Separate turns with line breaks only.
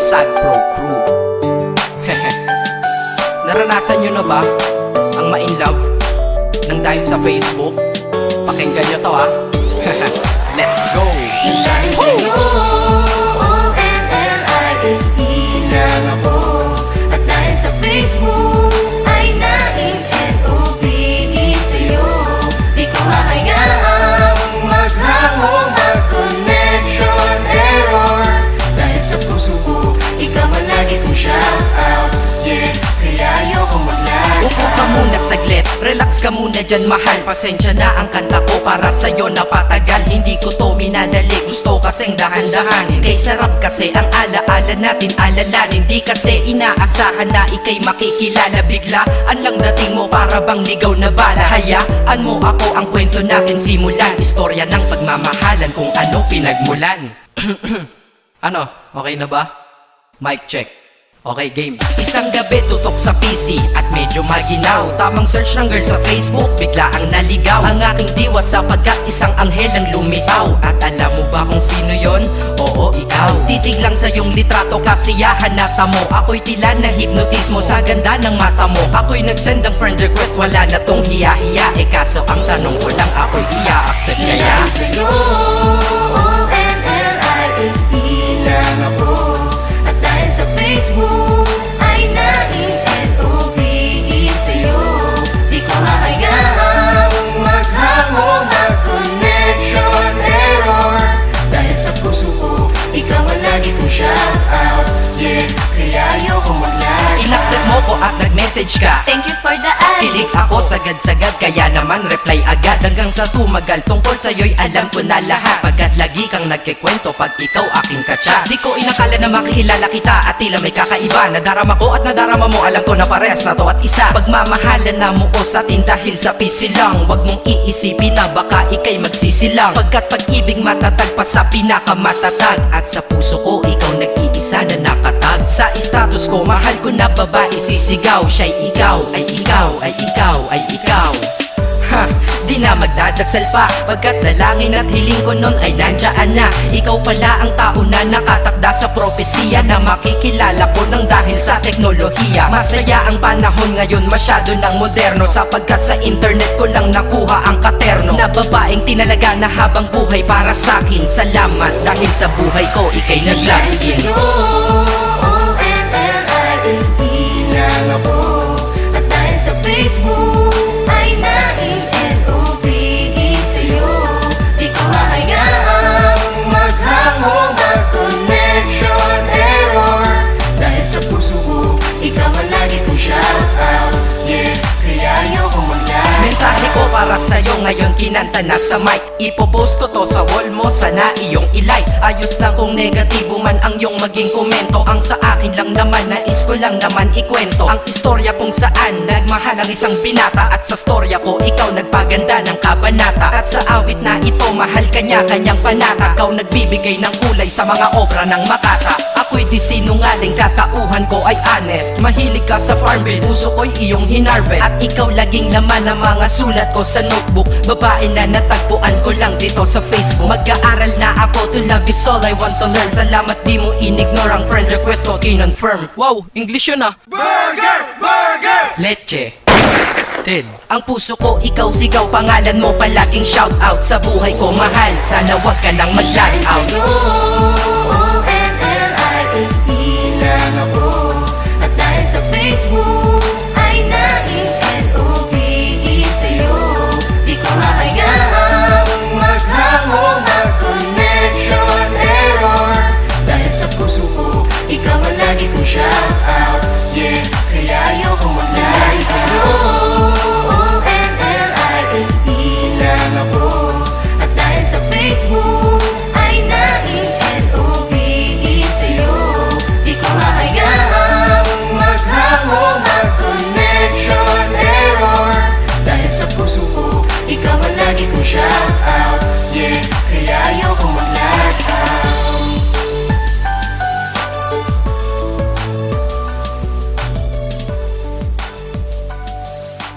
Sad Pro Crew. Naranasan nyo na ba ang ma-inlove nang dahil sa Facebook? Pakinggan nyo to ha. Let's go!
Dahil sa'yo, O-N-L-I-F-E lang ako. At dahil sa Facebook ay na-N-O-V-E sa'yo. Di ko hahayaang maghango, mag-connection error. Dahil sa puso ko, ikaw ang lagi kong shout out. Yeah, kaya ayoko mag-lag.
Upo ka muna saglit, relax ka muna dyan mahal. Pasensya na ang kanta ko para sa'yo napatagal. Hindi ko to minadali, gusto kasing dahan-dahanin. Kay sarap kasi ang alaala natin alalanin. Di kasi inaasahan na ikay makikilala. Biglaan lang dating mo para bang ligaw na bala. Hayaan mo ako ang kwento natin simulan. Istorya ng pagmamahalan kung ano pinagmulan. Ano, okay na ba? Mic check. Okay, game. Isang gabi tutok sa PC at medyo maginaw. Tamang search ng girl sa Facebook, bigla ang naligaw. Ang aking diwa sapagkat isang anghel ang lumitaw. At alam mo ba kung sino yon? Oo, ikaw. Titig lang sa iyong litrato, kasiyahan na tamo. Ako'y tila na hipnotismo sa ganda ng mata mo. Ako'y nagsend ng friend request, wala na tong hiya-hiya. Kaso ang tanong ko lang, ako'y iya-accept kaya?
Dahil sa'yo, O-N-L-I-F-E lang ako. At dahil sa Facebook ay na-N-O-V-E sa'yo. Di ko hahayaang maghango, mag-connection error. Dahil sa puso ko, ikaw ang lagi kong shout out. Yeah, kaya ayoko mag-lag.
Inaccept mo ko at nag-message ka.
Thank you for the ad.
Kilig ako sagad-sagad, kaya naman reply agad. Hanggang sa tumagal, tungkol sa'yo'y alam ko na lahat. Pagkat lagi kang nagkikwento pag ikaw aking katsa. Di ko inakala na makikilala kita at tila may kakaiba. Nadarama ko at nadarama mo, alam ko na parehas na to at isa. Pagmamahalan na mo o sa atin dahil sa PC lang. Huwag mong iisipin na baka ikay magsisilang. Pagkat pag-ibig matatag pa sa pinakamatatag. At sa puso ko, ikaw nag-iisa na nakatag. Sa status ko, mahal ko na babae sisigaw. Siya'y ikaw, ay ikaw, ay ikaw, ay ikaw. Ha, di na magdadasal pa. Pagkat dalangin at hiling ko nun ay nandiyan na. Ikaw pala ang tao na nakatakda sa propesiya. Na makikilala ko nang dahil sa teknolohiya. Masaya ang panahon ngayon, masyado ng moderno. Sapagkat sa internet ko lang nakuha ang katerno. Na babaeng tinalaga na habang buhay para sa'kin. Salamat dahil sa buhay ko ikay nag-login.
O-N-L-I-F-E lang ako. At dahil sa Facebook ay na-N-O-V-E sa'yo. Di ko hahayaang maghango, mag-connection error. Dahil sa puso ko, ikaw ang lagi kong shout out. Yeah, kaya ayoko mag-lag.
Mensahe ko para sa'yo ngayon kinanta na sa mic. Ipopost ko to sa wall mo, sana iyong ilike. Ayos lang kung negatibo man ang iyong maging komento. Ang sa akin lang naman, nais ko lang naman ikwento ang istorya kung saan nagmahal ang isang binata. At sa storya ko, ikaw nagpaganda ng kabanata. At sa awit na ito, mahal kanya kanyang panata. Ikaw nagbibigay ng kulay sa mga obra ng Makata. Ako'y di sinungaling, katauhan ko ay honest. Mahilig ka sa farm bill, puso ko'y iyong hinarvest. At ikaw laging laman ng mga sulat ko sa notebook. Babae na natagpuan ko lang dito sa Facebook. Mag-aaral na ako, to love is all I want to learn. Salamat di mo inignore ang friend request ko, kinonfirm. Wow, English yun ah. Burger! Burger! Leche. Ted. Ang puso ko, ikaw sigaw, pangalan mo palaging shout out. Sa buhay ko mahal, sana wag ka nang mag-lag out.
Dahil sa'yo,